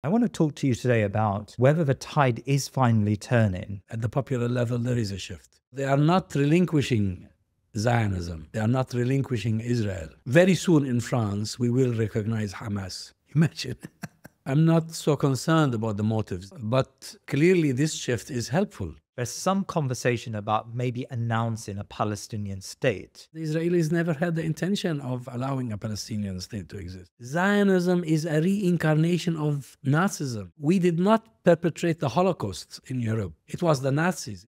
I want to talk to you today about whether the tide is finally turning. At the popular level, there is a shift. They are not relinquishing Zionism. They are not relinquishing Israel. Very soon in France, we will recognize Hamas. Imagine. I'm not so concerned about the motives, but clearly this shift is helpful. There's some conversation about maybe announcing a Palestinian state. The Israelis never had the intention of allowing a Palestinian state to exist. Zionism is a reincarnation of Nazism. We did not perpetrate the Holocaust in Europe. It was the Nazis.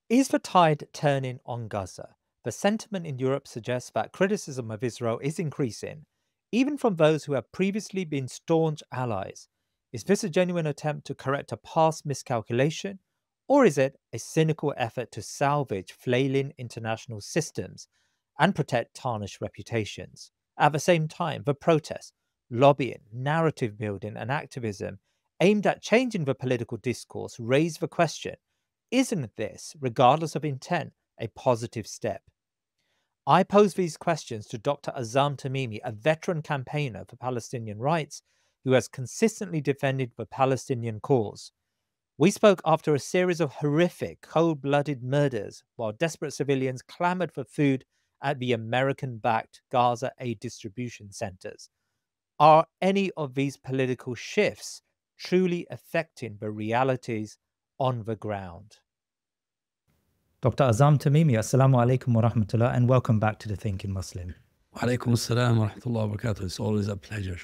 Is the tide turning on Gaza? The sentiment in Europe suggests that criticism of Israel is increasing, even from those who have previously been staunch allies. Is this a genuine attempt to correct a past miscalculation, or is it a cynical effort to salvage flailing international systems and protect tarnished reputations? At the same time, the protests, lobbying, narrative building, and activism aimed at changing the political discourse raise the question, isn't this, regardless of intent, a positive step? I pose these questions to Dr. Azzam Tamimi, a veteran campaigner for Palestinian rights who has consistently defended the Palestinian cause. We spoke after a series of horrific, cold-blooded murders while desperate civilians clamored for food at the American-backed Gaza aid distribution centers. Are any of these political shifts truly affecting the realities on the ground? Dr. Azzam Tamimi, Assalamu alaikum wa rahmatullah, and welcome back to The Thinking Muslim. Wa alaikum assalam wa rahmatullahi wa barakatuh. It's always a pleasure.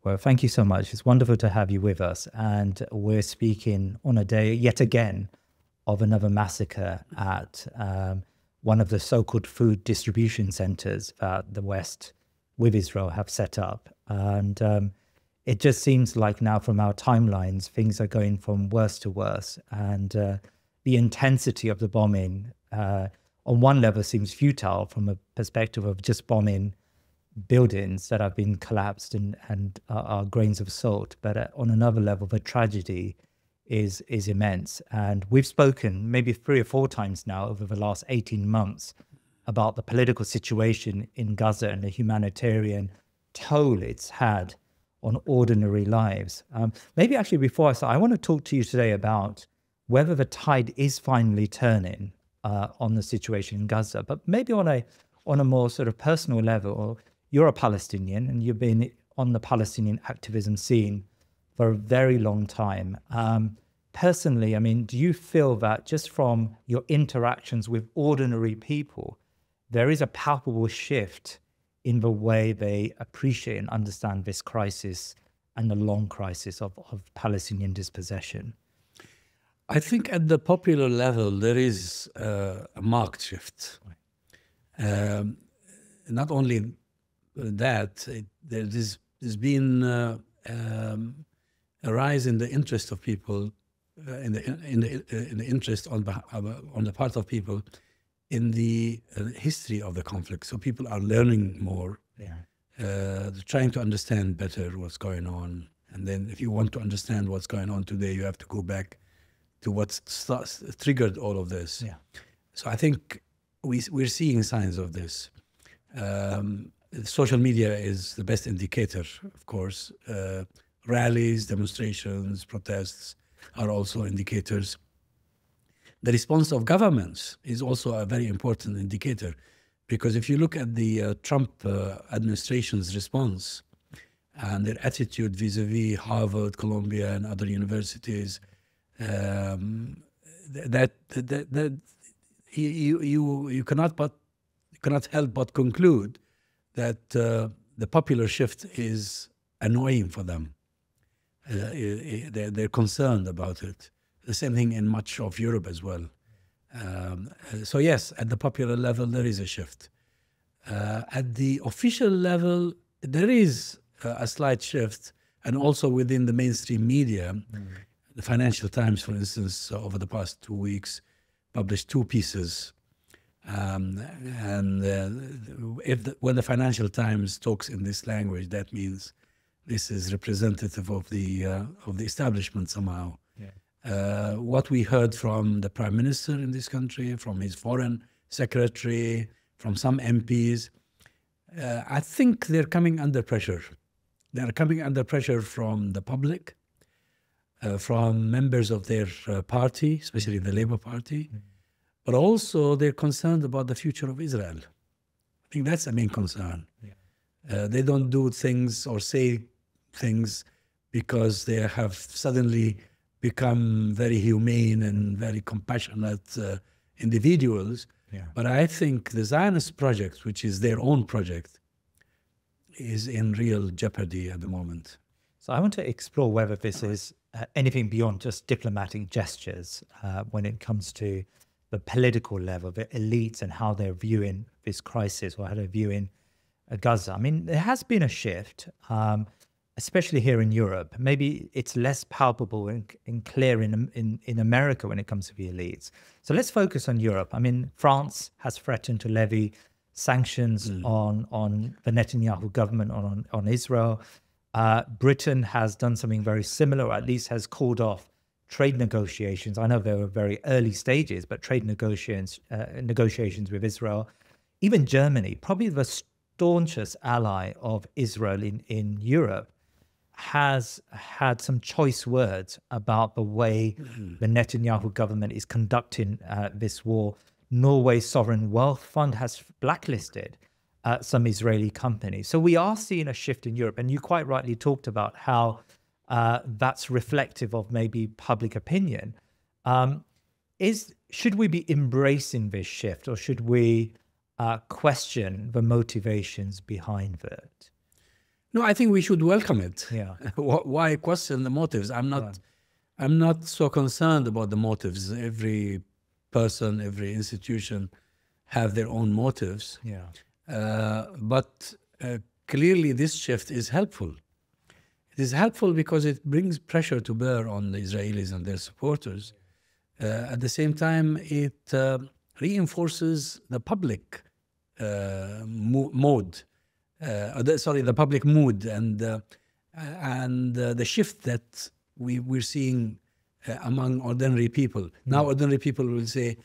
Well, thank you so much. It's wonderful to have you with us. And we're speaking on a day, yet again, of another massacre at one of the so-called food distribution centers that the West with Israel have set up. And it just seems like now from our timelines, things are going from worse to worse. And the intensity of the bombing on one level seems futile from a perspective of just bombing buildings that have been collapsed and are grains of salt. But on another level, the tragedy is immense. And we've spoken maybe 3 or 4 times now over the last 18 months about the political situation in Gaza and the humanitarian toll it's had on ordinary lives. Maybe actually before I start, I want to talk to you today about whether the tide is finally turning on the situation in Gaza, but maybe on a more sort of personal level. You're a Palestinian and you've been on the Palestinian activism scene for a very long time. Personally, I mean, do you feel that just from your interactions with ordinary people, there is a palpable shift in the way they appreciate and understand this crisis and the long crisis of Palestinian dispossession? I think at the popular level, there is a marked shift. Not only that, there's been a rise in the interest of people, in the interest on the part of people in the history of the conflict. So people are learning more, trying to understand better what's going on. And then if you want to understand what's going on today, you have to go back to what triggered all of this. Yeah. So I think we're seeing signs of this. Social media is the best indicator, of course. Rallies, demonstrations, protests are also indicators. The response of governments is also a very important indicator, because if you look at the Trump administration's response and their attitude vis-a-vis Harvard, Columbia, and other universities, you cannot help but conclude that the popular shift is annoying for them. They're concerned about it. The same thing in much of Europe as well. So yes, at the popular level, there is a shift. At the official level, there is a slight shift, and also within the mainstream media. The Financial Times, for instance, over the past 2 weeks, published 2 pieces. When the Financial Times talks in this language, that means this is representative of the establishment somehow. Yeah. What we heard from the Prime Minister in this country, from his Foreign Secretary, from some MPs, I think they're coming under pressure. They're coming under pressure from the public, from members of their party, especially the Labour Party, but also they're concerned about the future of Israel. I think that's the main concern. They don't do things or say things because they have suddenly become very humane and very compassionate individuals. But I think the Zionist project, which is their own project, is in real jeopardy at the moment. So I want to explore whether this is anything beyond just diplomatic gestures when it comes to the political level, the elites and how they're viewing this crisis or how they're viewing Gaza. I mean, there has been a shift, especially here in Europe. Maybe it's less palpable and clear in America when it comes to the elites. So let's focus on Europe. I mean, France has threatened to levy sanctions on the Netanyahu government, on Israel. Britain has done something very similar, or at least has called off trade negotiations. I know they were very early stages, but trade negotiations with Israel. Even Germany, probably the staunchest ally of Israel in Europe, has had some choice words about the way the Netanyahu government is conducting this war. Norway's Sovereign Wealth Fund has blacklisted some Israeli companies. So we are seeing a shift in Europe. And you quite rightly talked about how that's reflective of maybe public opinion. Should we be embracing this shift, or should we question the motivations behind it? No, I think we should welcome it. Yeah. Why question the motives? I'm not so concerned about the motives. Every person, every institution have their own motives. But clearly this shift is helpful. It is helpful because it brings pressure to bear on the Israelis and their supporters. At the same time, it reinforces the public the public mood and the shift that we're seeing among ordinary people. Now ordinary people will say,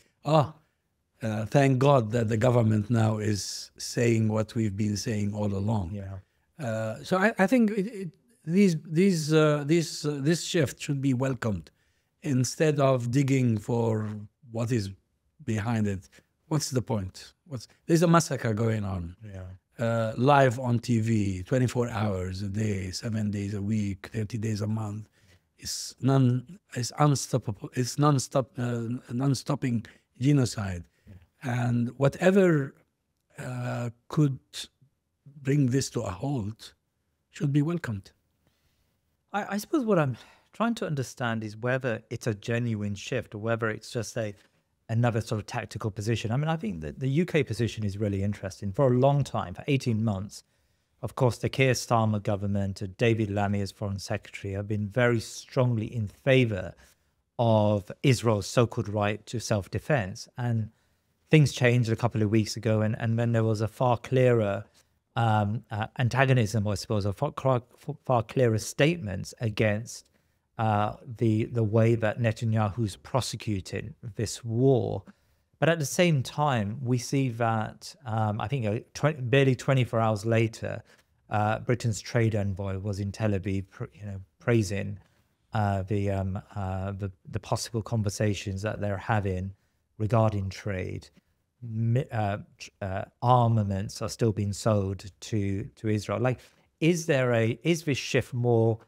thank God that the government now is saying what we've been saying all along. So I think this shift should be welcomed instead of digging for what is behind it. What's the point? There's a massacre going on. Live on TV, 24 hours a day, 7 days a week, 30 days a month. It's unstoppable. It's non-stopping genocide. And whatever could bring this to a halt should be welcomed. I suppose what I'm trying to understand is whether it's a genuine shift or whether it's just another sort of tactical position. I mean, I think that the UK position is really interesting. For a long time, for 18 months, of course, the Keir Starmer government, David Lammy as Foreign Secretary, have been very strongly in favor of Israel's so-called right to self-defense. And things changed a couple of weeks ago, and then there was a far clearer antagonism, I suppose, or far clearer statements against the way that Netanyahu's prosecuted this war. But at the same time, we see that I think barely 24 hours later, Britain's trade envoy was in Tel Aviv, praising the possible conversations that they're having regarding trade. Armaments are still being sold to Israel. Like, is this shift more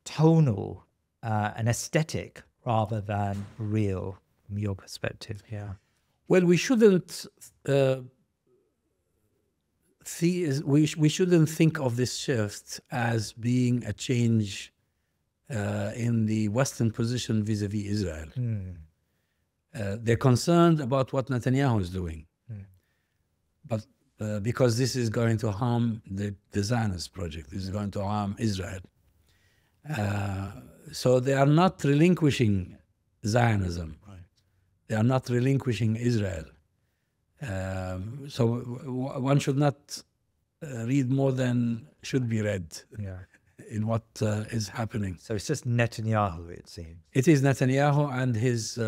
tonal and aesthetic rather than real from your perspective? Well, we shouldn't we shouldn't think of this shift as being a change in the Western position vis-a-vis Israel. They're concerned about what Netanyahu is doing, but because this is going to harm the Zionist project, this is going to harm Israel. So they are not relinquishing Zionism. They are not relinquishing Israel. So one should not read more than should be read in what is happening. So it's just Netanyahu, it seems. It is Netanyahu and his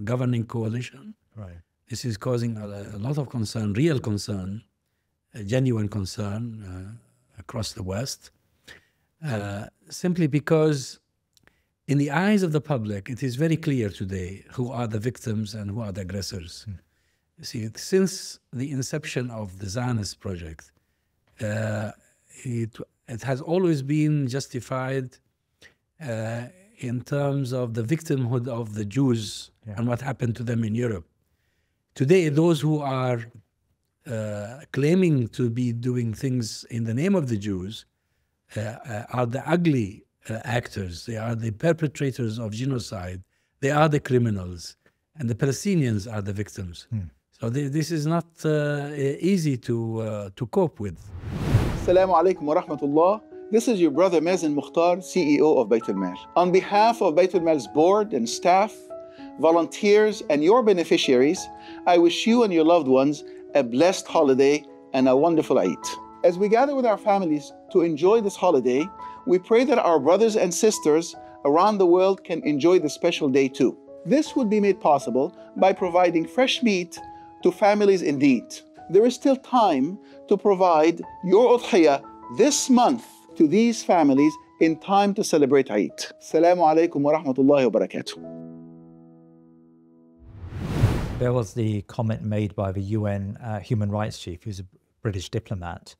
governing coalition. Right. This is causing a lot of concern, real concern, a genuine concern across the West, simply because in the eyes of the public, it is very clear today who are the victims and who are the aggressors. You see, since the inception of the Zionist project, it has always been justified in terms of the victimhood of the Jews and what happened to them in Europe. Today, those who are claiming to be doing things in the name of the Jews are the ugly actors. They are the perpetrators of genocide. They are the criminals. And the Palestinians are the victims. So this is not easy to cope with. Assalamu alaikum wa rahmatullah. This is your brother Mazen Mukhtar, CEO of Baitulmaal. On behalf of Baitulmaal's board and staff, volunteers, and your beneficiaries, I wish you and your loved ones a blessed holiday and a wonderful Eid. As we gather with our families to enjoy this holiday, we pray that our brothers and sisters around the world can enjoy this special day too. This would be made possible by providing fresh meat to families in need. There is still time to provide your udhiyah this month to these families in time to celebrate Eid. Assalamu alaikum wa rahmatullahi wa barakatuh. There was the comment made by the UN human rights chief, who's a British diplomat,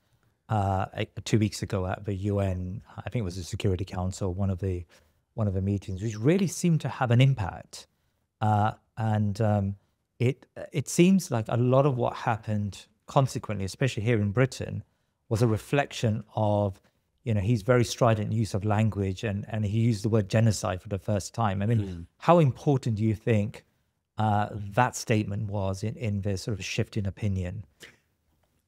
2 weeks ago at the UN, I think it was the Security Council, one of the meetings, which really seemed to have an impact. It seems like a lot of what happened consequently, especially here in Britain, was a reflection of, his very strident use of language, and he used the word genocide for the first time. I mean, how important do you think that statement was in the sort of shift in opinion?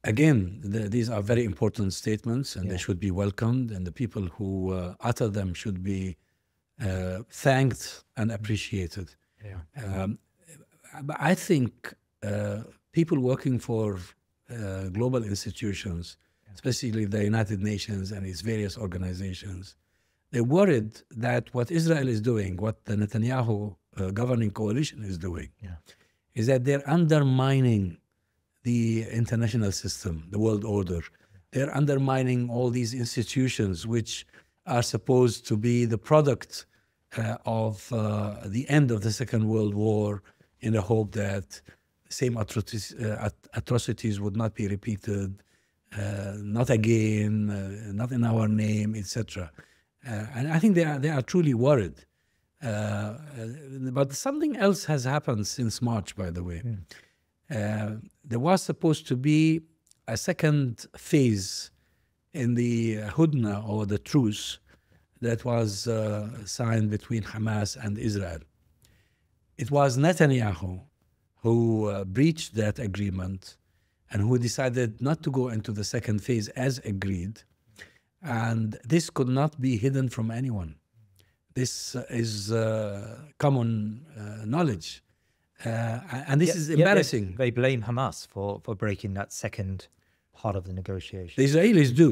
Again, these are very important statements, and they should be welcomed, and the people who utter them should be thanked and appreciated. But I think people working for global institutions, especially the United Nations and its various organizations, they're worried that what Israel is doing, what the Netanyahu governing coalition is doing, is that they're undermining the international system, the world order. They're undermining all these institutions which are supposed to be the product of the end of the Second World War, in the hope that the same atrocities would not be repeated, not again, not in our name, etc. And I think they are truly worried. But something else has happened since March, by the way. There was supposed to be a second phase in the Hudna, or the truce, that was signed between Hamas and Israel. It was Netanyahu who breached that agreement and who decided not to go into the second phase as agreed. And this could not be hidden from anyone. This is common knowledge. And this is embarrassing. They blame Hamas for breaking that second part of the negotiation. The Israelis do,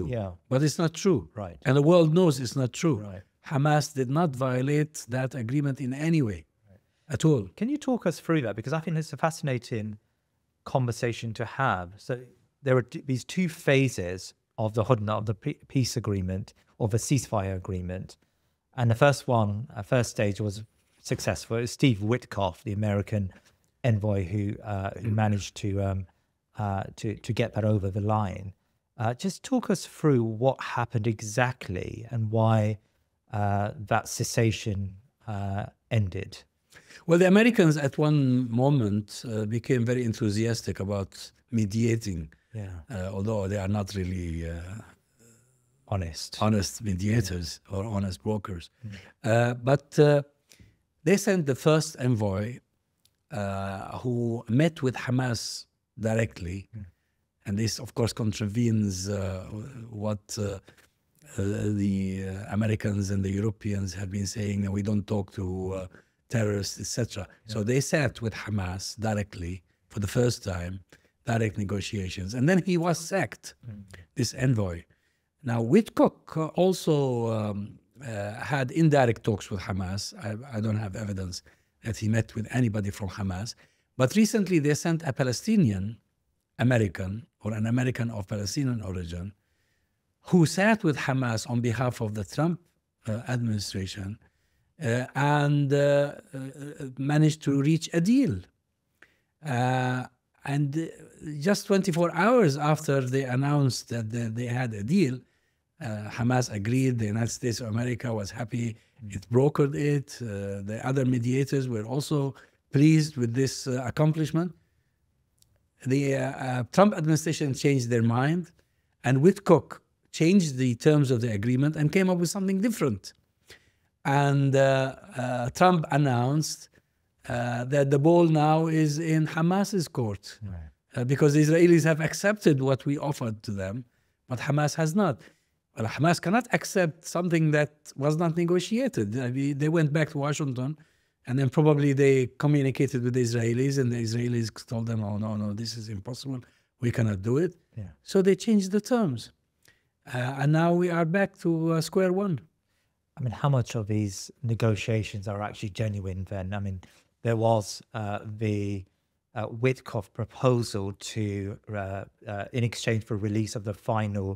but it's not true. Right. And the world knows it's not true. Right. Hamas did not violate that agreement in any way, at all. Can you talk us through that? Because I think it's a fascinating conversation to have. So there are these two phases of the Hudna, of the peace agreement, or the ceasefire agreement. And the first stage was successful. It was Steve Witkoff, the American envoy, who managed to get that over the line. Just talk us through what happened exactly and why that cessation ended. Well, the Americans at one moment became very enthusiastic about mediating, although they are not really honest mediators or honest brokers. But they sent the first envoy who met with Hamas directly. And this, of course, contravenes what the Americans and the Europeans have been saying, that we don't talk to terrorists, etc. So they sat with Hamas directly for the first time, direct negotiations. And then he was sacked, this envoy. Now, Witkoff also had indirect talks with Hamas. I don't have evidence that he met with anybody from Hamas. But recently they sent a Palestinian American or an American of Palestinian origin who sat with Hamas on behalf of the Trump administration and managed to reach a deal. And just 24 hours after they announced that they had a deal, Hamas agreed, the United States of America was happy, it brokered it, the other mediators were also pleased with this accomplishment. The Trump administration changed their mind, and Witkoff changed the terms of the agreement and came up with something different. And Trump announced that the ball now is in Hamas's court, because the Israelis have accepted what we offered to them, but Hamas has not. Well, Hamas cannot accept something that was not negotiated. They went back to Washington, and then probably they communicated with the Israelis, and the Israelis told them, oh, no, this is impossible. We cannot do it. Yeah. So they changed the terms. And now we are back to square one. I mean, how much of these negotiations are actually genuine then? I mean, there was the Witkoff proposal to, in exchange for release of the final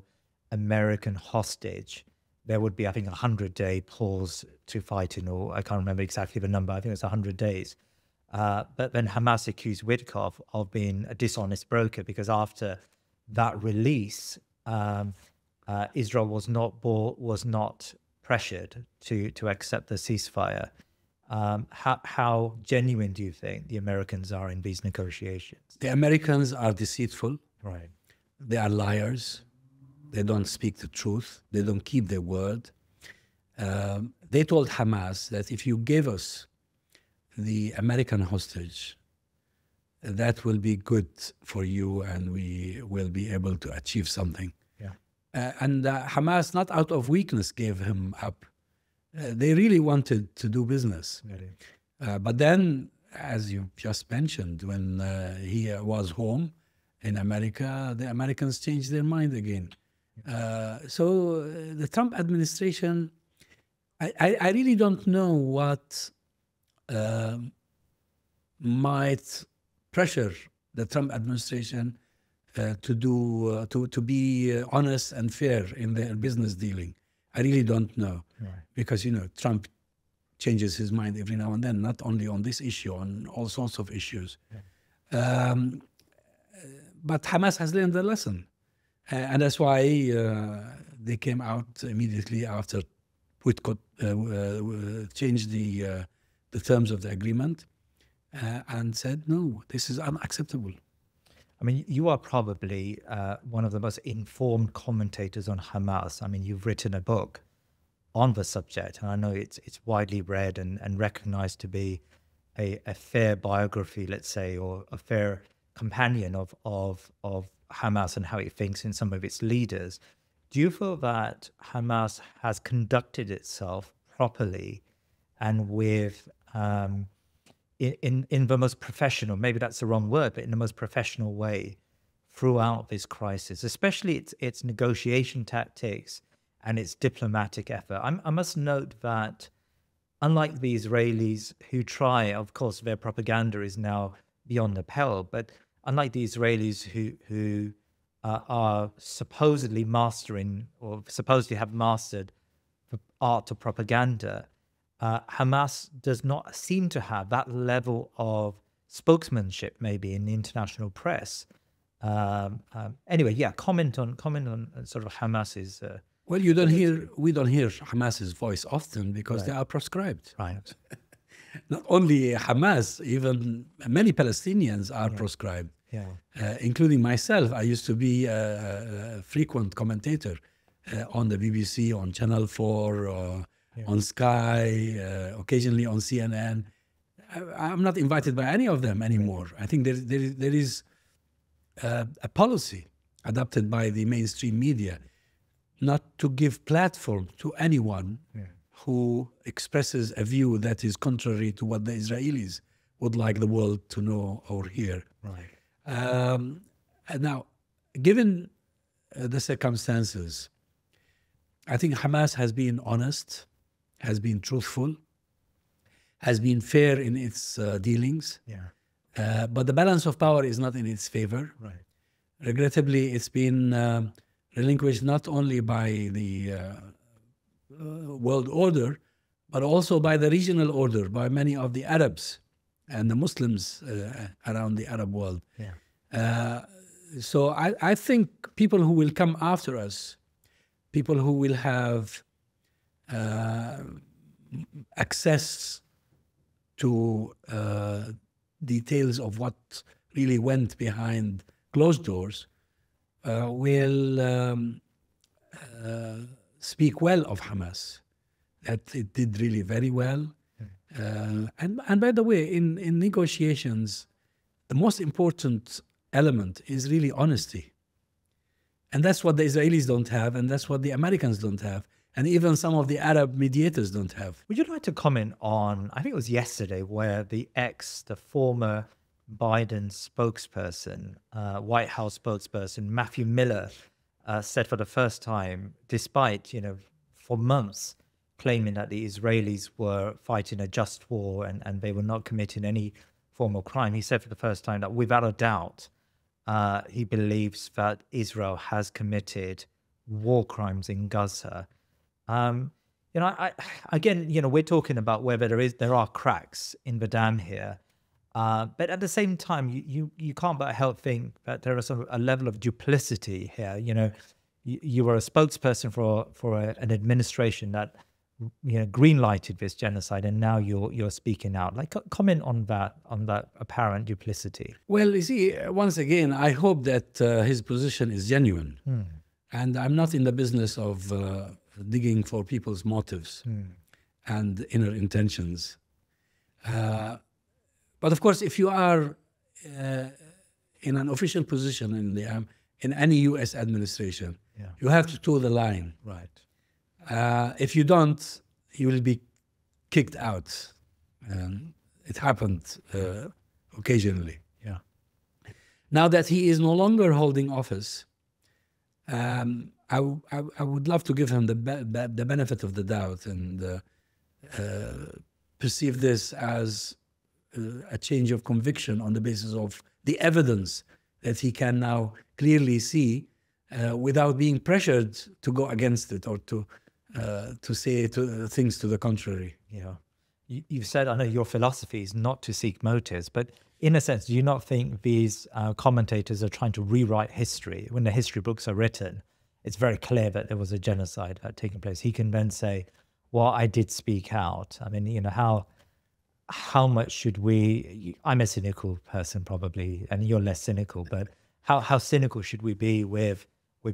American hostage, there would be, I think, a 100-day pause to fighting, or I can't remember exactly the number. I think it's 100 days. But then Hamas accused Witkoff of being a dishonest broker, because after that release, Israel was not pressured to accept the ceasefire. How genuine do you think the Americans are in these negotiations? The Americans are deceitful. Right. They are liars. They don't speak the truth. They don't keep their word. They told Hamas that if you give us the American hostage, that will be good for you and we will be able to achieve something. Yeah. And Hamas, not out of weakness, gave him up. They really wanted to do business. Really? But then, as you just mentioned, when he was home in America, the Americans changed their mind again. So the Trump administration, I really don't know what might pressure the Trump administration to be honest and fair in their business dealing. I really don't know. Right. Because, you know, Trump changes his mind every now and then, not only on this issue, on all sorts of issues. Yeah. But Hamas has learned the lesson. And that's why they came out immediately after Witkoff changed the terms of the agreement and said, no, this is unacceptable. I mean, you are probably one of the most informed commentators on Hamas. I mean, you've written a book on the subject, and I know it's widely read and recognized to be a fair biography, let's say, or a fair companion of Hamas and how it thinks in some of its leaders. Do you feel that Hamas has conducted itself properly and with in the most professional, maybe that's the wrong word, but in the most professional way throughout this crisis, especially its negotiation tactics and its diplomatic effort? I must note that unlike the Israelis who try, of course, their propaganda is now beyond the pale, but unlike the Israelis who are supposedly mastering or supposedly have mastered the art of propaganda, Hamas does not seem to have that level of spokesmanship, maybe in the international press. Anyway, yeah, comment on sort of Hamas's. Well, we don't hear Hamas's voice often because they are proscribed. Right. Not only Hamas, even many Palestinians are proscribed. Yeah. Including myself. I used to be a frequent commentator on the BBC, on Channel 4, on Sky, occasionally on CNN. I'm not invited by any of them anymore. I think there is a policy adopted by the mainstream media not to give platform to anyone who expresses a view that is contrary to what the Israelis would like the world to know or hear. Right. Now, given the circumstances, I think Hamas has been honest, has been truthful, has been fair in its dealings. Yeah. But the balance of power is not in its favor. Right. regrettably, it's been relinquished not only by the world order, but also by the regional order, by many of the Arabs and the Muslims around the Arab world. Yeah. So I think people who will come after us, people who will have access to details of what really went behind closed doors, will speak well of Hamas, that it did really very well. And by the way, in negotiations, the most important element is really honesty. And that's what the Israelis don't have, and that's what the Americans don't have, and even some of the Arab mediators don't have. Would you like to comment on, I think it was yesterday, where the former Biden spokesperson, White House spokesperson, Matthew Miller, said for the first time, despite, for months, claiming that the Israelis were fighting a just war and they were not committing any form of crime, he said for the first time that without a doubt, he believes that Israel has committed war crimes in Gaza. Again, we're talking about whether there are cracks in the dam here, but at the same time, you can't but help think that there is a level of duplicity here. You were a spokesperson for an administration that green-lighted this genocide, and now you're speaking out. Like, comment on that apparent duplicity. Well, you see, once again, I hope that his position is genuine, and I'm not in the business of digging for people's motives and inner intentions. But of course, if you are in an official position in any U.S. administration, you have to toe the line. Right. If you don't, you will be kicked out. It happened occasionally. Yeah. Now that he is no longer holding office, I would love to give him the benefit of the doubt and perceive this as a change of conviction on the basis of the evidence that he can now clearly see without being pressured to go against it or to say things to the contrary. Yeah. You've said, I know your philosophy is not to seek motives, but in a sense, do you not think these commentators are trying to rewrite history? When the history books are written, it's very clear that there was a genocide taking place. He can then say, well, I did speak out. I mean, how much should we, I'm a cynical person probably, and you're less cynical, but how cynical should we be with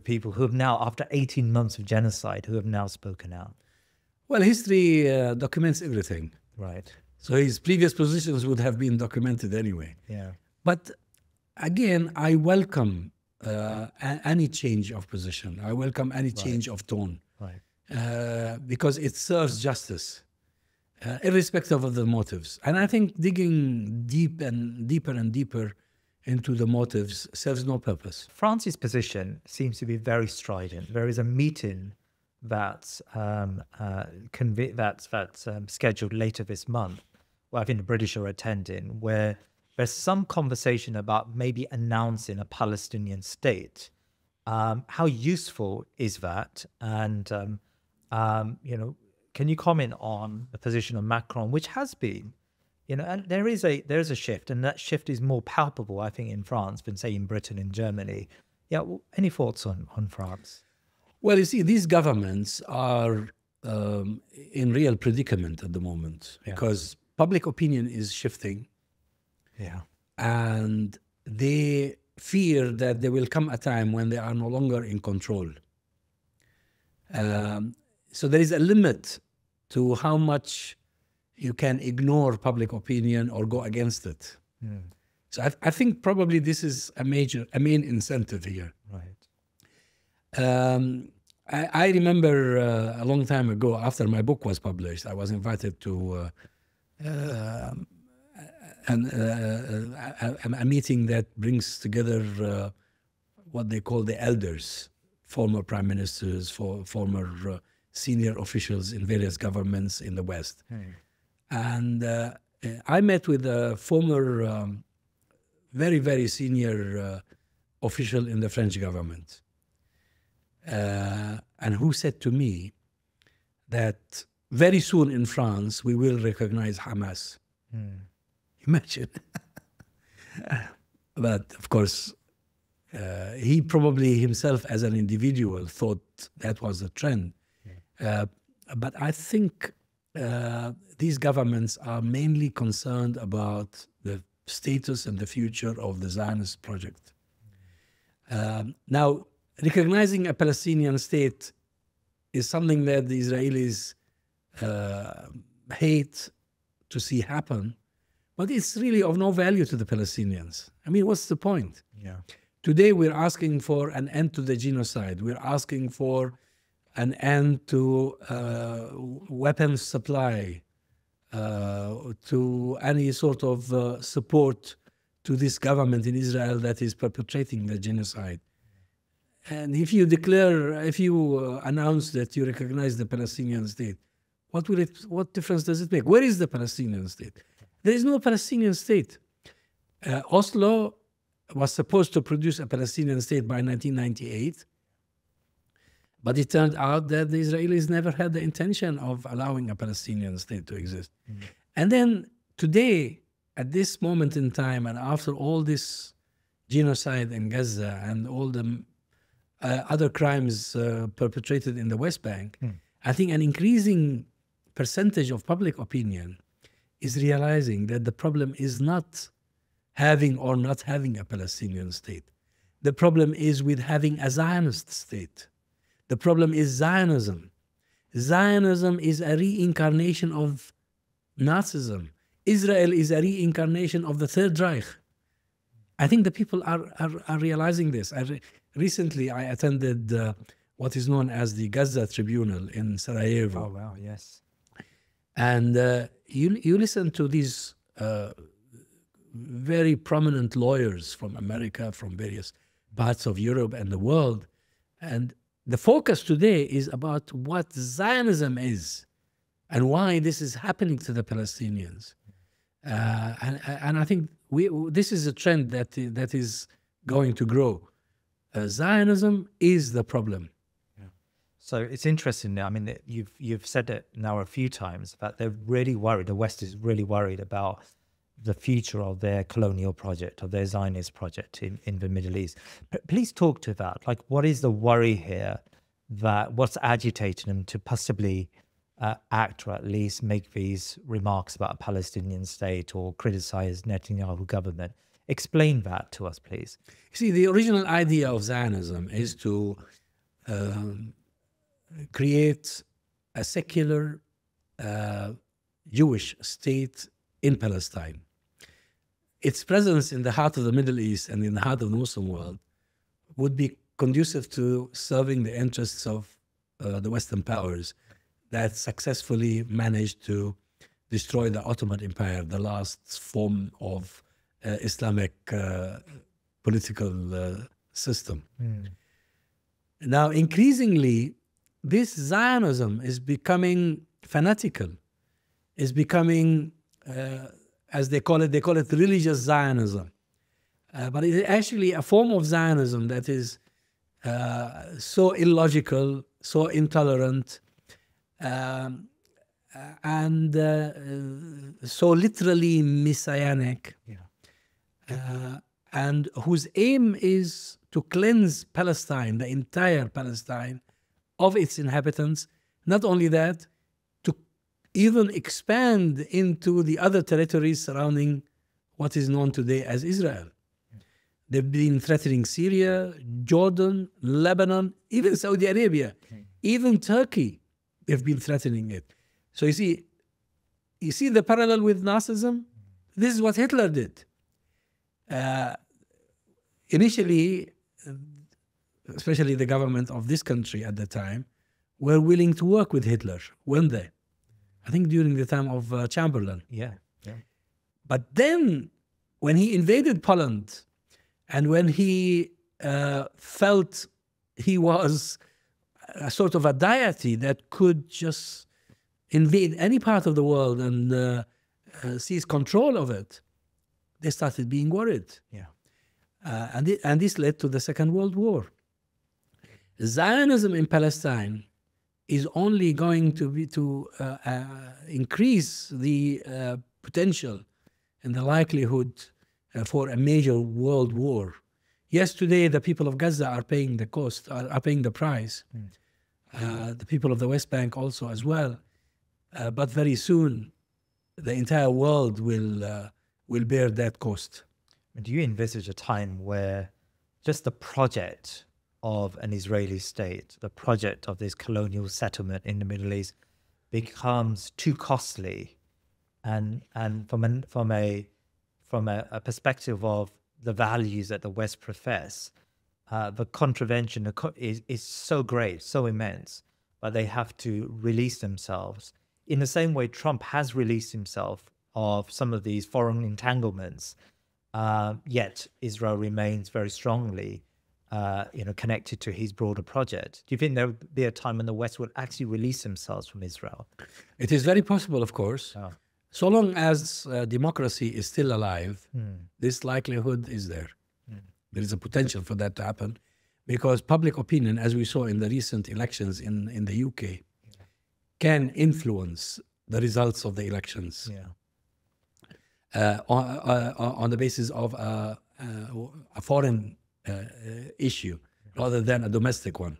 people who have now, after 18 months of genocide, who have now spoken out? Well, history documents everything. Right. So his previous positions would have been documented anyway. Yeah. But again, I welcome any change of position. I welcome any change of tone. Right. Because it serves justice, irrespective of the motives. And I think digging deeper and deeper into the motives serves no purpose. France's position seems to be very strident. There is a meeting that's scheduled later this month, where I think the British are attending, where there's some conversation about maybe announcing a Palestinian state. How useful is that? And can you comment on the position of Macron, which has been, and there is a shift, and that shift is more palpable, I think, in France than say in Britain and Germany. Yeah, any thoughts on France? Well, you see, these governments are in real predicament at the moment because public opinion is shifting. Yeah. And they fear that there will come a time when they are no longer in control. So there is a limit to how much you can ignore public opinion or go against it. Mm. So I think probably this is a main incentive here. Right. I remember a long time ago, after my book was published, I was invited to a meeting that brings together what they call the elders, former prime ministers, former senior officials in various governments in the West. Hmm. And I met with a former very, very senior official in the French government, and who said to me that very soon in France we will recognize Hamas. Imagine. But of course, he probably himself as an individual thought that was a trend. But I think these governments are mainly concerned about the status and the future of the Zionist project. Now, recognizing a Palestinian state is something that the Israelis hate to see happen, but it's really of no value to the Palestinians. I mean, what's the point? Yeah. Today, we're asking for an end to the genocide. We're asking for an end to weapons supply, to any sort of support to this government in Israel that is perpetrating the genocide. And if you announce that you recognize the Palestinian state, what difference does it make? Where is the Palestinian state? There is no Palestinian state. Oslo was supposed to produce a Palestinian state by 1998, but it turned out that the Israelis never had the intention of allowing a Palestinian state to exist. And then today, at this moment in time, and after all this genocide in Gaza and all the other crimes perpetrated in the West Bank, I think an increasing percentage of public opinion is realizing that the problem is not having or not having a Palestinian state. The problem is with having a Zionist state. The problem is Zionism. Zionism is a reincarnation of Nazism. Israel is a reincarnation of the Third Reich. I think the people are realizing this. Recently, I attended what is known as the Gaza Tribunal in Sarajevo. Oh, wow, yes. And you listen to these very prominent lawyers from America, from various parts of Europe and the world. And the focus today is about what Zionism is and why this is happening to the Palestinians. And I think this is a trend that is going to grow. Zionism is the problem. So it's interesting now. I mean, you've said it now a few times that they're really worried. The West is really worried about the future of their colonial project, of their Zionist project in the Middle East. Please talk to that. Like, what is the worry here? What's agitating them to possibly act, or at least make these remarks about a Palestinian state or criticize Netanyahu government? Explain that to us, please. See, the original idea of Zionism is to create a secular Jewish state in Palestine. Its presence in the heart of the Middle East and in the heart of the Muslim world would be conducive to serving the interests of the Western powers that successfully managed to destroy the Ottoman Empire, the last form of Islamic political system. Now, increasingly, this Zionism is becoming fanatical, is becoming, as they call it religious Zionism. But it is actually a form of Zionism that is so illogical, so intolerant, and so literally messianic, and whose aim is to cleanse Palestine, the entire Palestine, of its inhabitants. Not only that, to even expand into the other territories surrounding what is known today as Israel. They've been threatening Syria, Jordan, Lebanon, even Saudi Arabia, even Turkey. They've been threatening it. So you see the parallel with Nazism? This is what Hitler did. Initially, especially the government of this country at the time, were willing to work with Hitler, weren't they? I think during the time of Chamberlain. Yeah. But then, when he invaded Poland, and when he felt he was a sort of a deity that could just invade any part of the world and seize control of it, they started being worried. Yeah. And this led to the Second World War. Zionism in Palestine is only going to increase the potential and the likelihood for a major world war. Yes, today the people of Gaza are paying the cost, are paying the price. The people of the West Bank also as well. But very soon, the entire world will bear that cost. Do you envisage a time where just the project of an Israeli state, the project of this colonial settlement in the Middle East, becomes too costly, and from a perspective of the values that the West profess, the contravention is so great, so immense, but they have to release themselves in the same way Trump has released himself of some of these foreign entanglements, yet Israel remains very strongly connected to his broader project. Do you think there will be a time when the West will actually release themselves from Israel? It is very possible, of course. Oh. So long as democracy is still alive, this likelihood is there. There is a potential for that to happen, because public opinion, as we saw in the recent elections in the UK, can influence the results of the elections on the basis of a foreign issue rather than a domestic one.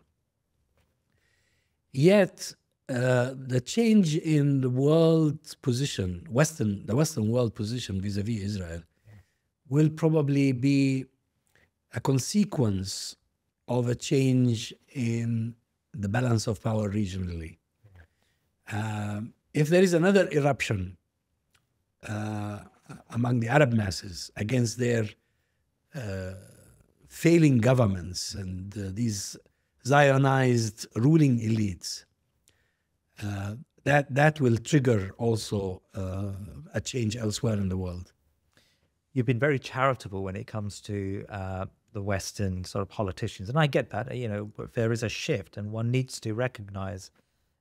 Yet, the change in the world's position, the Western world position vis-a-vis Israel, will probably be a consequence of a change in the balance of power regionally. If there is another eruption among the Arab masses against their failing governments and these Zionized ruling elites, that will trigger also a change elsewhere in the world. You've been very charitable when it comes to the Western sort of politicians, and I get that. But there is a shift, and one needs to recognize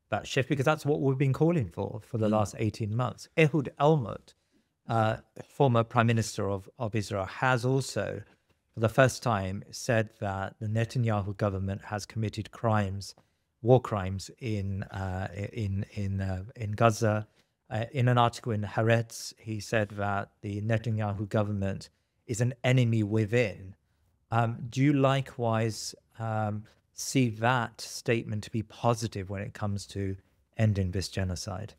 that shift, because that's what we've been calling for the last 18 months. Ehud Olmert, former Prime Minister of Israel, has also, for the first time, said that the Netanyahu government has committed crimes, war crimes in Gaza. In an article in Haaretz, he said that the Netanyahu government is an enemy within. Do you likewise see that statement to be positive when it comes to ending this genocide?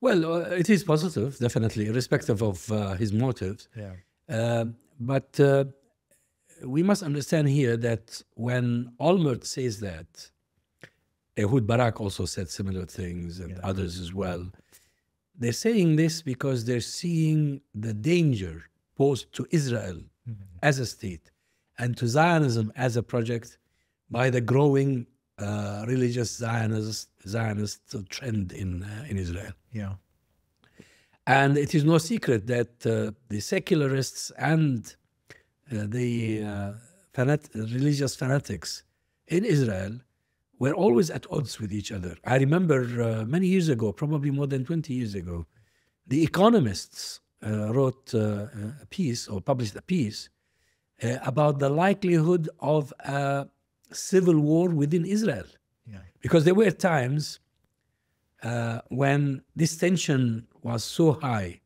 Well, it is positive, definitely, irrespective of his motives. But we must understand here that when Olmert says that, Ehud Barak also said similar things, and others as well. They're saying this because they're seeing the danger posed to Israel as a state and to Zionism as a project by the growing religious Zionist trend in Israel. And it is no secret that the secularists and the religious fanatics in Israel were always at odds with each other. I remember many years ago, probably more than 20 years ago, the economists wrote a piece, or published a piece, about the likelihood of a civil war within Israel. Because there were times when this tension was so high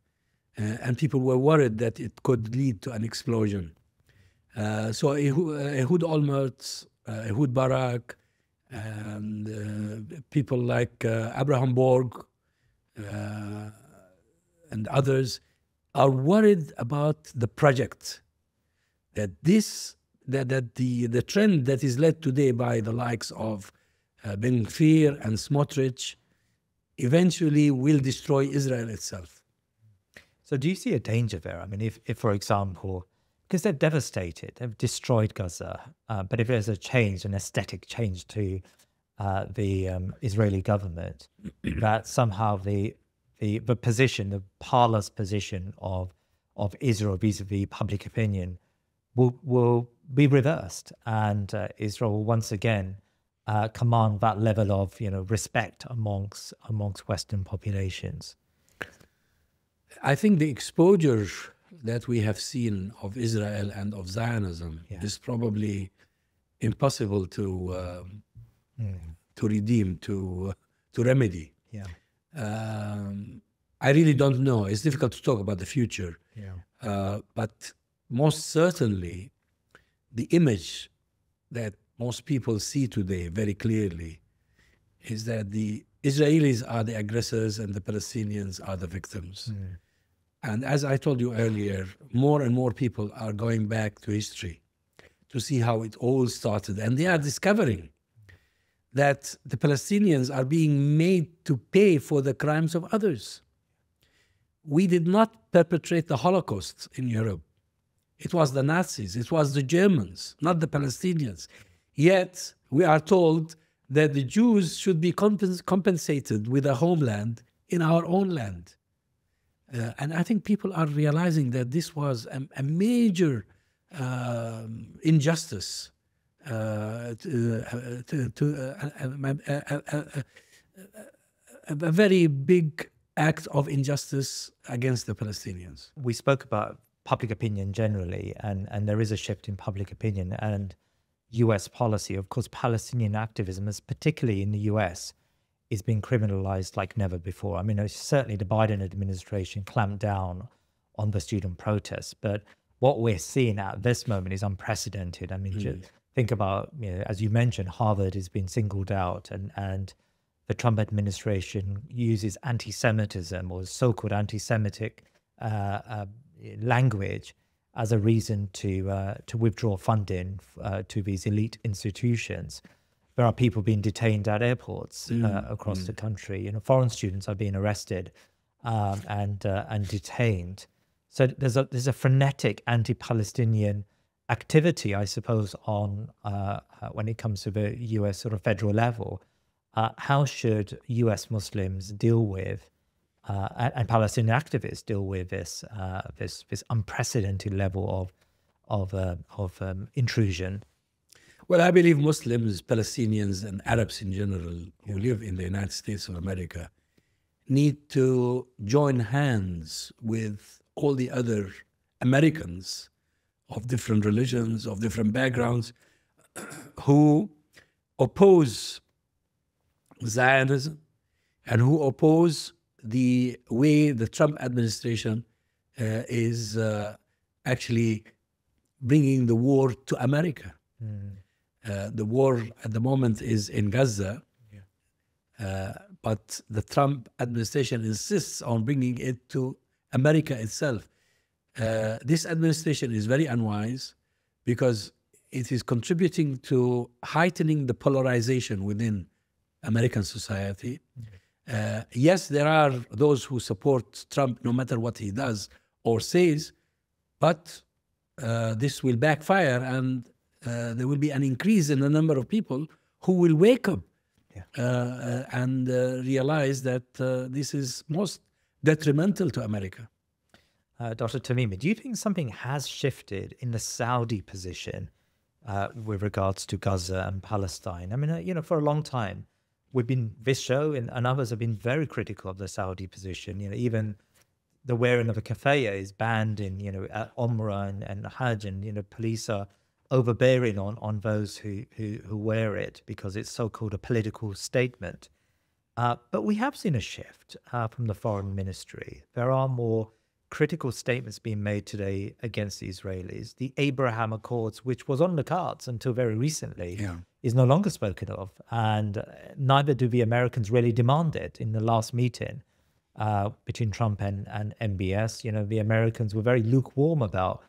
and people were worried that it could lead to an explosion. So Ehud Olmert, Ehud Barak, and people like Abraham Borg and others are worried about the project, that the trend that is led today by the likes of Ben Gvir and Smotrich eventually will destroy Israel itself. So do you see a danger there? I mean, if for example, because they're devastated, they've destroyed Gaza, but if there's a change, an aesthetic change to the Israeli government, that somehow the position, the parlous position of Israel vis-a-vis public opinion will be reversed, and Israel will once again command that level of respect amongst Western populations. I think the exposure that we have seen of Israel and of Zionism is probably impossible to redeem, to remedy. Yeah. I really don't know. It's difficult to talk about the future. Yeah. But most certainly, the image that most people see today very clearly is that the Israelis are the aggressors and the Palestinians are the victims. And as I told you earlier, more and more people are going back to history to see how it all started. And they are discovering that the Palestinians are being made to pay for the crimes of others. We did not perpetrate the Holocaust in Europe. It was the Nazis, it was the Germans, not the Palestinians. Yet we are told that the Jews should be compensated with a homeland in our own land. And I think people are realizing that this was a major injustice, a very big act of injustice against the Palestinians. We spoke about public opinion generally, and there is a shift in public opinion and US policy. Of course, Palestinian activism, particularly in the US, is being criminalized like never before. I mean, certainly the Biden administration clamped down on the student protests, but what we're seeing at this moment is unprecedented. I mean, just think about, as you mentioned, Harvard has been singled out, and the Trump administration uses anti-Semitism or so-called anti-Semitic language as a reason to withdraw funding to these elite institutions. There are people being detained at airports across the country. Foreign students are being arrested and detained. So there's a frenetic anti-Palestinian activity, I suppose, on when it comes to the U.S. sort of federal level. How should U.S. Muslims deal with and Palestinian activists deal with this unprecedented level of intrusion? Well, I believe Muslims, Palestinians, and Arabs in general who live in the United States of America need to join hands with all the other Americans of different religions, of different backgrounds, who oppose Zionism and who oppose the way the Trump administration is actually bringing the war to America. The war at the moment is in Gaza, but the Trump administration insists on bringing it to America itself. This administration is very unwise because it is contributing to heightening the polarization within American society. Yes, there are those who support Trump no matter what he does or says, but this will backfire, and there will be an increase in the number of people who will wake up and realize that this is most detrimental to America. Dr. Tamimi, do you think something has shifted in the Saudi position with regards to Gaza and Palestine? I mean, for a long time, this show and others have been very critical of the Saudi position. Even the wearing of a keffiyeh is banned in, at Umrah and Hajj, and, police are overbearing on those who wear it because it's so-called a political statement. But we have seen a shift from the foreign ministry. There are more critical statements being made today against the Israelis. The Abraham Accords, which was on the cards until very recently, is no longer spoken of. And neither do the Americans really demand it. In the last meeting between Trump and MBS, the Americans were very lukewarm about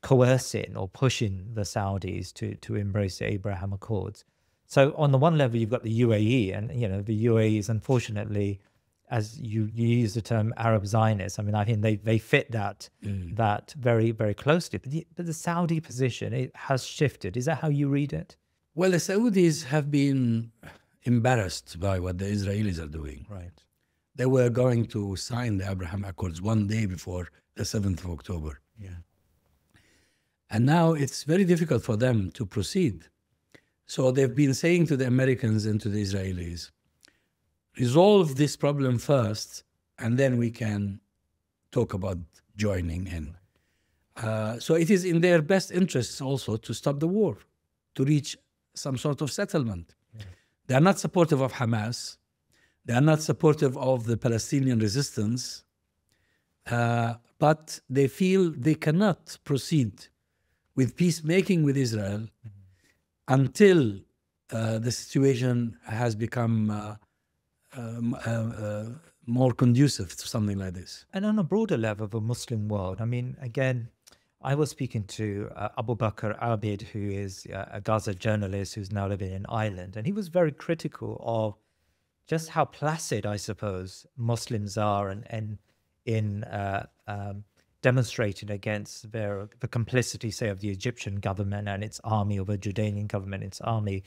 coercing or pushing the Saudis to embrace the Abraham Accords. So on the one level, you've got the UAE, and the UAE is unfortunately, as you use the term, Arab Zionist. I mean, I think they fit that very, very closely. But the Saudi position, it has shifted. Is that how you read it? Well, the Saudis have been embarrassed by what the Israelis are doing. Right. They were going to sign the Abraham Accords one day before the 7th of October. Yeah. And now it's very difficult for them to proceed. So they've been saying to the Americans and to the Israelis, resolve this problem first, and then we can talk about joining in. So it is in their best interests also to stop the war, to reach some sort of settlement. Yeah. They are not supportive of Hamas. They are not supportive of the Palestinian resistance, but they feel they cannot proceed with peacemaking with Israel until the situation has become more conducive to something like this. And on a broader level of a Muslim world, I mean, again, I was speaking to Abu Bakr Abid, who is a Gaza journalist who's now living in Ireland, and he was very critical of just how placid, I suppose, Muslims are and in demonstrating against the complicity, say, of the Egyptian government and its army, or the Jordanian government and its army.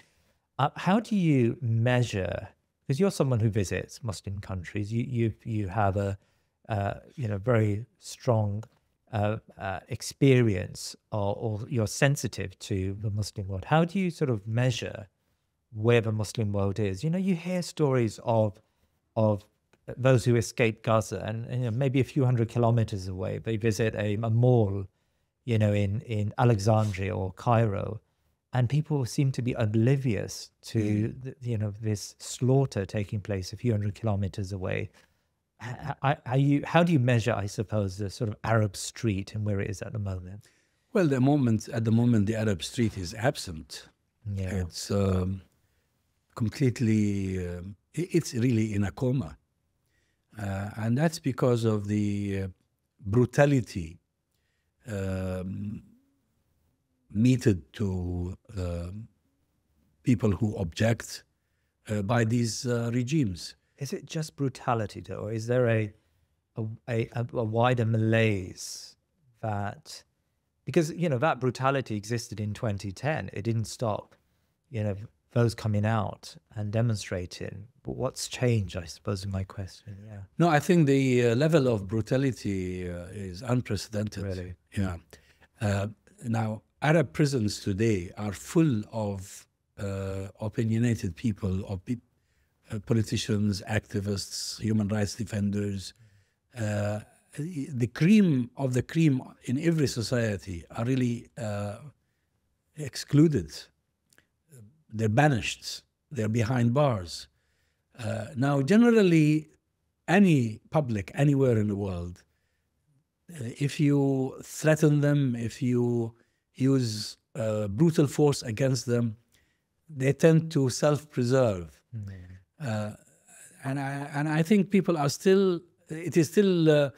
How do you measure, because you're someone who visits Muslim countries, you have a very strong experience, or you're sensitive to the Muslim world. How do you sort of measure where the Muslim world is? You know, you hear stories of those who escape Gaza, and maybe a few hundred kilometers away, they visit a mall, in Alexandria or Cairo, and people seem to be oblivious to this slaughter taking place a few hundred kilometers away. How do you measure, I suppose, the sort of Arab street and where it is at the moment? Well, at the moment, the Arab street is absent. Yeah. It's completely, it's really in a coma. And that's because of the brutality meted to people who object by these regimes. Is it just brutality, though, or is there a wider malaise that, because that brutality existed in 2010, it didn't stop, those coming out and demonstrating. But what's changed, I suppose, is my question. Yeah. No, I think the level of brutality is unprecedented. Really? Yeah. Now, Arab prisons today are full of opinionated people, of politicians, activists, human rights defenders. The cream of the cream in every society are really excluded. They're banished. They're behind bars. Now, generally, any public anywhere in the world, if you threaten them, if you use brutal force against them, they tend to self-preserve. And I think people are still, it is still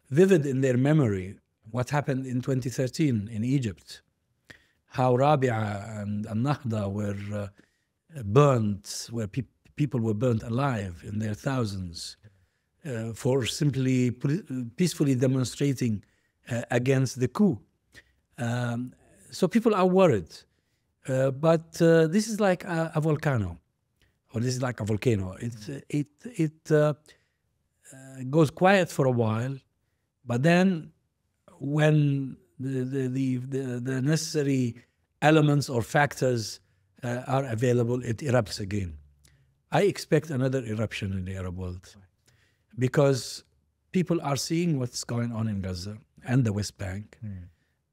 vivid in their memory what happened in 2013 in Egypt, how Rabia and Nahda were burned, where people were burnt alive in their thousands for simply peacefully demonstrating against the coup. So people are worried. But this is like a volcano, or this is like a volcano. It goes quiet for a while, but then when the necessary elements or factors are available, it erupts again. I expect another eruption in the Arab world because people are seeing what's going on in Gaza and the West Bank.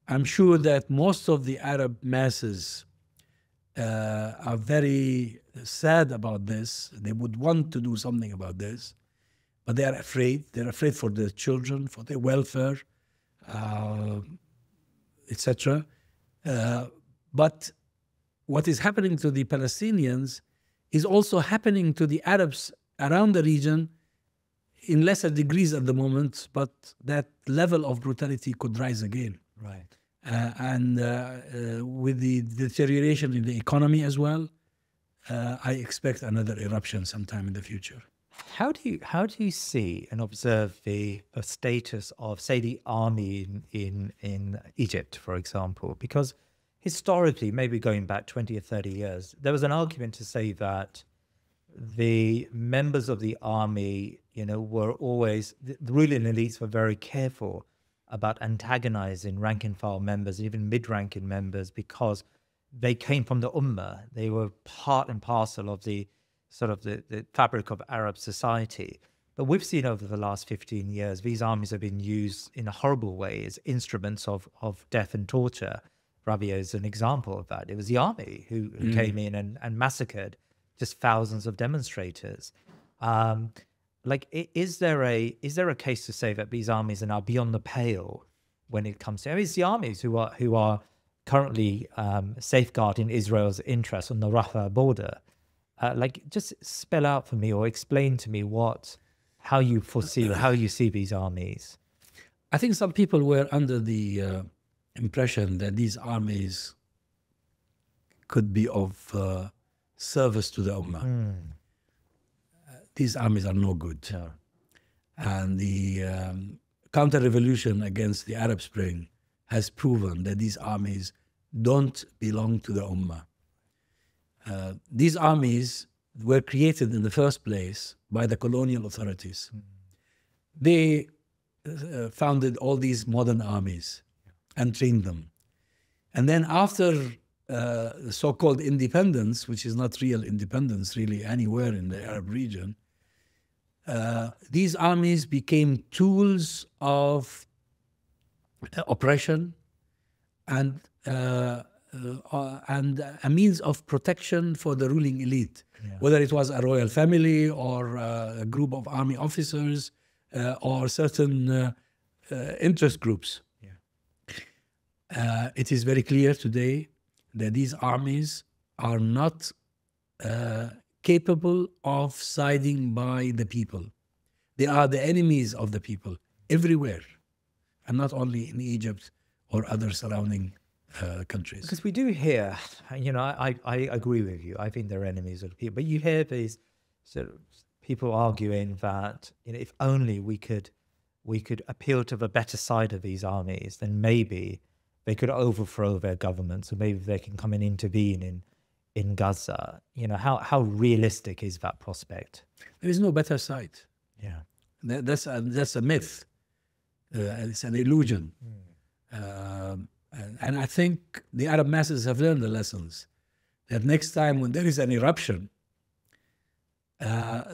I'm sure that most of the Arab masses are very sad about this. They would want to do something about this, but they are afraid. They're afraid for their children, for their welfare, etc. But what is happening to the Palestinians is also happening to the Arabs around the region in lesser degrees at the moment, but that level of brutality could rise again. Right. And with the deterioration in the economy as well, I expect another eruption sometime in the future. How do you see and observe the status of, say, the army in Egypt, for example? Because historically, maybe going back 20 or 30 years, there was an argument to say that the members of the army, were always, the ruling elites were very careful about antagonizing rank-and-file members, even mid-ranking members, because they came from the Ummah. They were part and parcel of the sort of the fabric of Arab society. But we've seen over the last 15 years, these armies have been used in a horrible way as instruments of death and torture. Rabia is an example of that. It was the army who came in and massacred just thousands of demonstrators. Is there a case to say that these armies are now beyond the pale when it comes to it's the armies who are currently safeguarding Israel's interests on the Rafah border? Just spell out for me or explain to me how you see these armies. I think some people were under the impression that these armies could be of service to the Ummah. These armies are no good. No. And the counter-revolution against the Arab Spring has proven that these armies don't belong to the Ummah. These armies were created in the first place by the colonial authorities. They founded all these modern armies and trained them. And then after the so-called independence, which is not real independence really anywhere in the Arab region, these armies became tools of oppression and a means of protection for the ruling elite, whether it was a royal family or a group of army officers or certain interest groups. It is very clear today that these armies are not capable of siding by the people. They are the enemies of the people everywhere, and not only in Egypt or other surrounding countries. Because we do hear, I agree with you. I think they're enemies of the people. But you hear these sort of people arguing that if only we could appeal to the better side of these armies, then maybe they could overthrow their governments, or maybe they can come and intervene in Gaza. How realistic is that prospect? There is no better side. Yeah, that's a myth. It's an illusion. And I think the Arab masses have learned the lessons that next time when there is an eruption,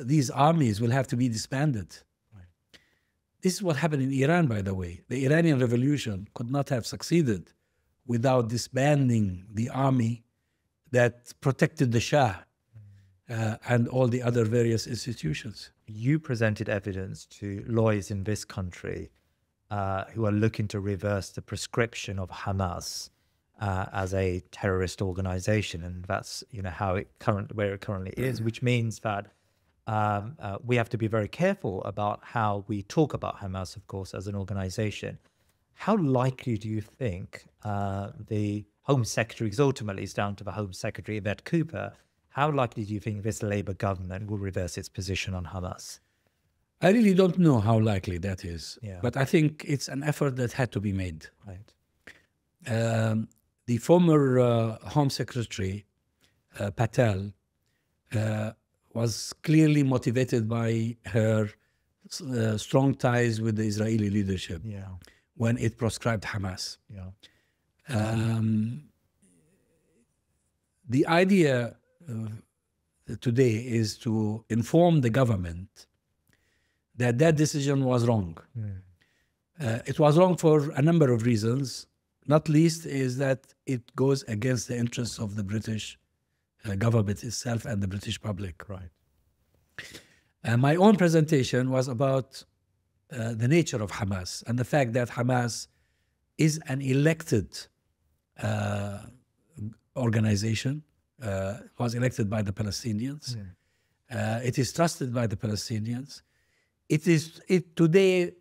these armies will have to be disbanded. This is what happened in Iran, by the way. The Iranian revolution could not have succeeded without disbanding the army that protected the Shah and all the other various institutions. You presented evidence to lawyers in this country who are looking to reverse the prescription of Hamas as a terrorist organization, and that's where it currently is, which means that we have to be very careful about how we talk about Hamas, of course, as an organization. How likely do you think the Home Secretary, because ultimately it's down to the Home Secretary, Yvette Cooper, how likely do you think this Labour government will reverse its position on Hamas? I really don't know how likely that is, Yeah. but I think it's an effort that had to be made. Right. The former Home Secretary, Patel, was clearly motivated by her strong ties with the Israeli leadership when it proscribed Hamas. The idea today is to inform the government that decision was wrong. It was wrong for a number of reasons, not least is that it goes against the interests of the British government itself and the British public. Right. My own presentation was about the nature of Hamas and the fact that Hamas is an elected organization, was elected by the Palestinians. It is trusted by the Palestinians. It today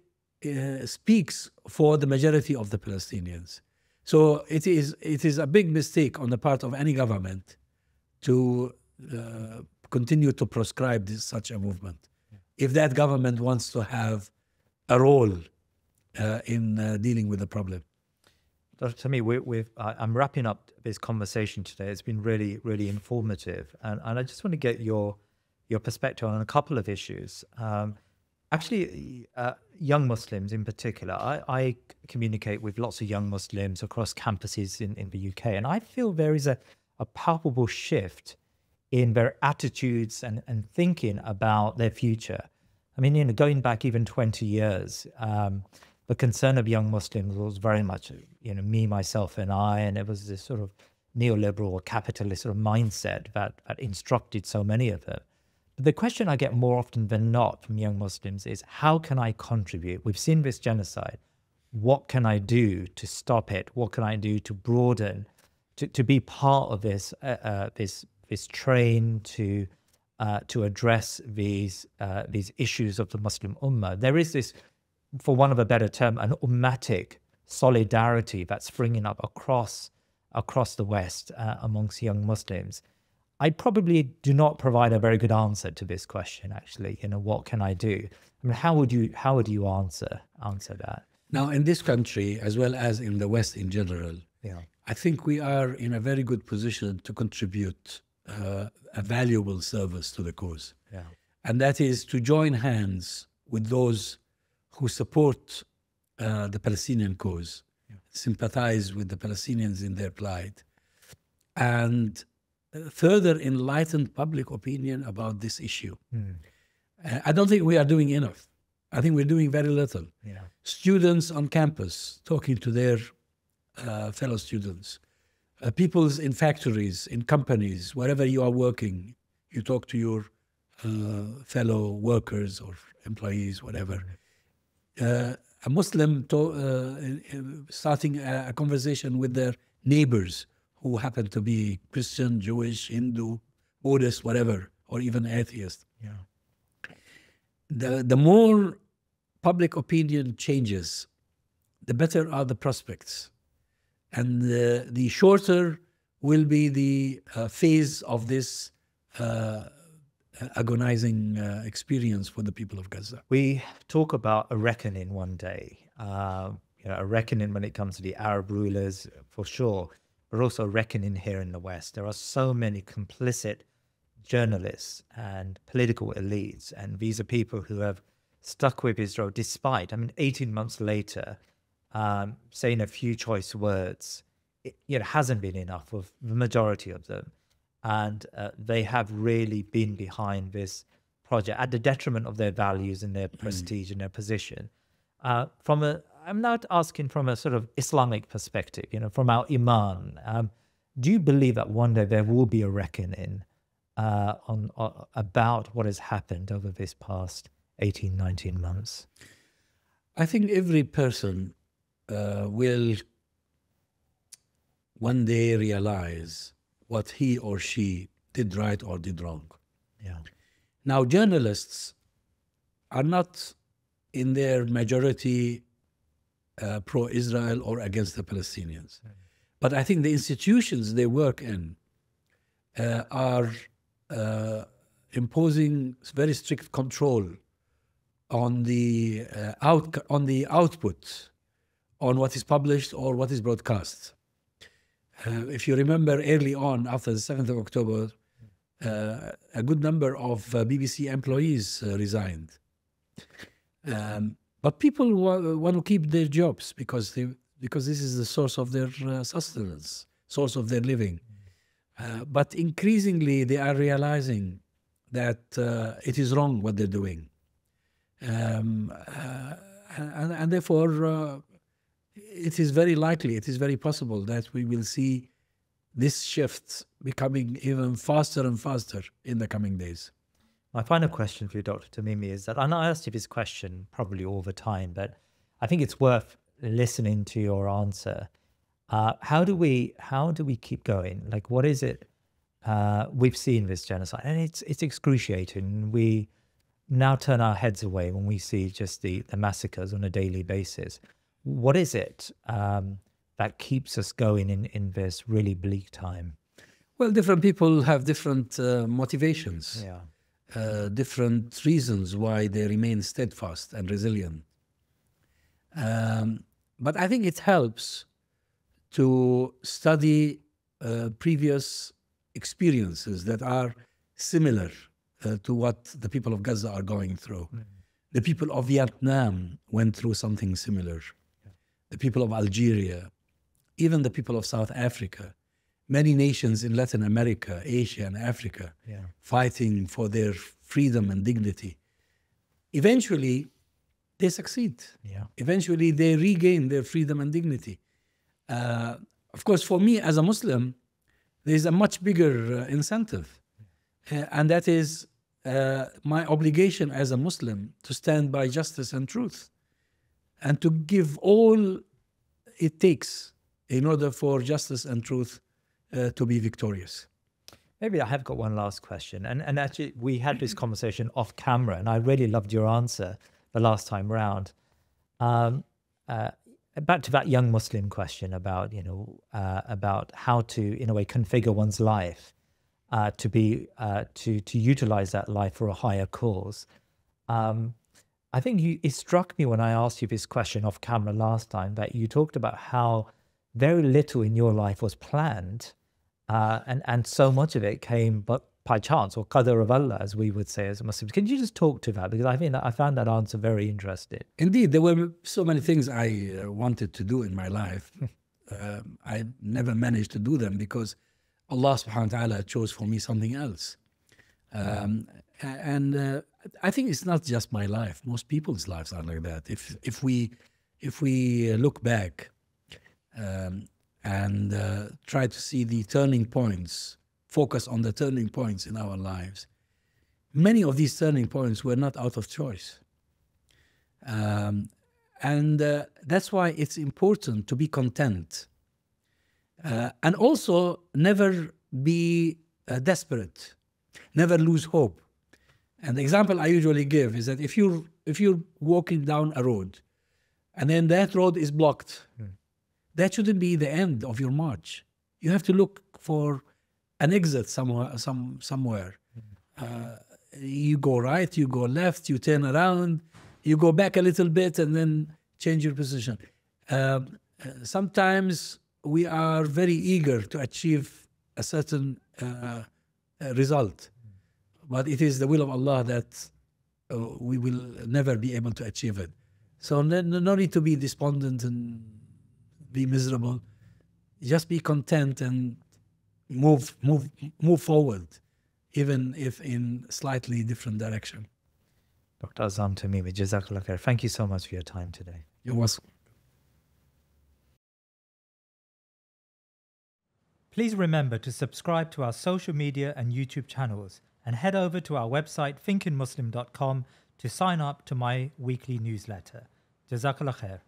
speaks for the majority of the Palestinians. So it is a big mistake on the part of any government to continue to proscribe such a movement. If that government wants to have a role in dealing with the problem. Dr. Tamimi, I'm wrapping up this conversation today. It's been really, really informative. And I just want to get your perspective on a couple of issues. Actually, young Muslims in particular. I communicate with lots of young Muslims across campuses in the UK, and I feel there is a palpable shift in their attitudes and thinking about their future. I mean, going back even 20 years, the concern of young Muslims was very much, me, myself, and I, and it was this sort of neoliberal or capitalist sort of mindset that instructed so many of them. But the question I get more often than not from young Muslims is, how can I contribute? We've seen this genocide. What can I do to stop it? What can I do to broaden, to be part of this train to address these issues of the Muslim Ummah? There is this, for want of a better term, an ummatic solidarity that's springing up across the West amongst young Muslims. I probably do not provide a very good answer to this question, actually. What can I do? I mean, how would you answer that? Now, in this country, as well as in the West in general, I think we are in a very good position to contribute a valuable service to the cause. Yeah. And that is to join hands with those who support the Palestinian cause, sympathize with the Palestinians in their plight, and further enlighten public opinion about this issue. I don't think we are doing enough. I think we're doing very little. Yeah. Students on campus talking to their fellow students, people in factories, in companies, wherever you are working, you talk to your fellow workers or employees, whatever. A Muslim starting a conversation with their neighbors who happen to be Christian, Jewish, Hindu, Buddhist, whatever, or even atheist. Yeah. The more public opinion changes, the better are the prospects. And the shorter will be the phase of this agonizing experience for the people of Gaza. We talk about a reckoning one day, a reckoning when it comes to the Arab rulers, for sure, but also a reckoning here in the West. There are so many complicit journalists and political elites, and these are people who have stuck with Israel despite, 18 months later, saying a few choice words, it hasn't been enough of the majority of them. And they have really been behind this project at the detriment of their values and their prestige and their position. I'm not asking from a sort of Islamic perspective, from our Iman. Do you believe that one day there will be a reckoning about what has happened over this past 18, 19 months? I think every person will one day realize what he or she did right or did wrong. Yeah. Now, journalists are not in their majority pro-Israel or against the Palestinians. But I think the institutions they work in are imposing very strict control on the output, on what is published or what is broadcast. If you remember early on, after the 7th of October, a good number of BBC employees resigned. But people want to keep their jobs because this is the source of their sustenance, source of their living. But increasingly, they are realizing that it is wrong what they're doing. And therefore, it is very likely, it is very possible that we will see this shift becoming even faster and faster in the coming days. My final question for you, Dr. Tamimi, is that, and I asked you this question probably all the time, but I think it's worth listening to your answer. How do we keep going? Like, what is it? We've seen this genocide, and it's excruciating. We now turn our heads away when we see just the massacres on a daily basis. What is it that keeps us going in this really bleak time? Well, different people have different motivations. Yeah. Different reasons why they remain steadfast and resilient. But I think it helps to study previous experiences that are similar to what the people of Gaza are going through. The people of Vietnam went through something similar. The people of Algeria, even the people of South Africa, many nations in Latin America, Asia, and Africa, fighting for their freedom and dignity. eventually they succeed. Yeah. Eventually they regain their freedom and dignity. Of course, for me as a Muslim, there's a much bigger incentive. And that is my obligation as a Muslim to stand by justice and truth and to give all it takes in order for justice and truth to be victorious. Maybe I have got one last question. And actually, we had this conversation off camera, and I really loved your answer the last time round. Back to that young Muslim question about, about how to, in a way, configure one's life to utilize that life for a higher cause. I think it struck me when I asked you this question off camera last time that you talked about how very little in your life was planned, and so much of it came but by chance, or Qadr of Allah, as we would say as Muslims. Can you just talk to that? Because I think that I found that answer very interesting. Indeed, there were so many things I wanted to do in my life. I never managed to do them because Allah subhanahu wa ta'ala chose for me something else. And I think it's not just my life. Most people's lives are like that. If we look back and try to see the turning points, focus on the turning points in our lives, many of these turning points were not out of choice. And that's why it's important to be content. And also never be desperate, never lose hope. And the example I usually give is that if you're walking down a road and then that road is blocked, that shouldn't be the end of your march. You have to look for an exit somewhere. You go right, you go left, you turn around, you go back a little bit and then change your position. Sometimes we are very eager to achieve a certain result, but it is the will of Allah that we will never be able to achieve it. So no need to be despondent and be miserable. Just be content and move forward, even if in slightly different direction. Dr. Azzam Tamimi, Jazakallah khair. Thank you so much for your time today. You're welcome. Please remember to subscribe to our social media and YouTube channels and head over to our website thinkingmuslim.com to sign up to my weekly newsletter. Jazakallah khair.